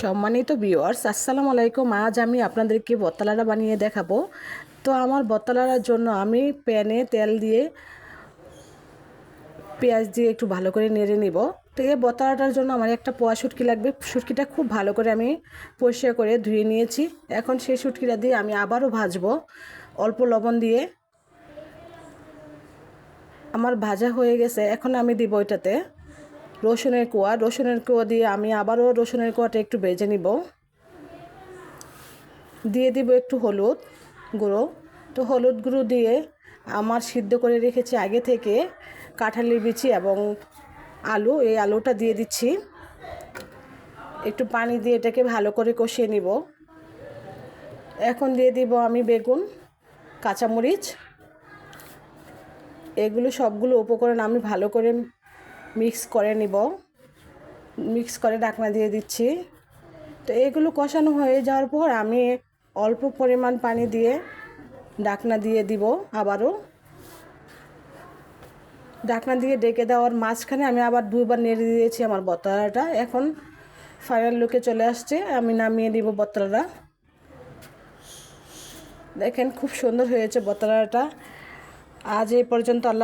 সম্মানিত ভিউয়ার্স, আসসালামু আলাইকুম। আজ আমি আপনাদেরকে বত্তালারা বানিয়ে দেখাবো। তো আমার বত্তালারার জন্য আমি প্যানে তেল দিয়ে পেঁয়াজ দিয়ে একটু ভালো করে নেড়ে নিব। তো এই বত্তালাটার জন্য আমার একটা পোয়া শুটকি লাগবে। শুটকিটা খুব ভালো করে আমি পরিষ্কার করে ধুয়ে নিয়েছি। এখন সেই শুটকিটা দিয়ে আমি আবারও ভাজবো অল্প লবণ দিয়ে। আমার ভাজা হয়ে গেছে, এখন আমি দিব এটাতে রসুনের কোয়া দিয়ে আমি আবারও রসুনের কোয়াটা একটু ভেজে নিব। দিয়ে দিব একটু হলুদ গুঁড়ো। তো হলুদ গুঁড়ো দিয়ে আমার সিদ্ধ করে রেখেছি আগে থেকে কাঁঠালের বিচি এবং আলু, এই আলুটা দিয়ে দিচ্ছি। একটু পানি দিয়ে এটাকে ভালো করে কষিয়ে নিব। এখন দিয়ে দিব আমি বেগুন, কাঁচামরিচ, এগুলো সবগুলো উপকরণ আমি ভালো করে মিক্স করে নিব। মিক্স করে ঢাকনা দিয়ে দিচ্ছি। তো এগুলো কষানো হয়ে যাওয়ার পর আমি অল্প পরিমাণ পানি দিয়ে ঢাকনা দিয়ে দিব। আবারও ঢাকনা দিয়ে ডেকে দেওয়ার মাঝখানে আমি আবার দুইবার নেড়ে দিয়েছি আমার বত্তালাটা। এখন ফাইনাল লুকে চলে আসছে, আমি নামিয়ে দিব বত্তালাটা। দেখেন খুব সুন্দর হয়েছে বত্তালাটা। আজ এই পর্যন্ত। আল্লাহ।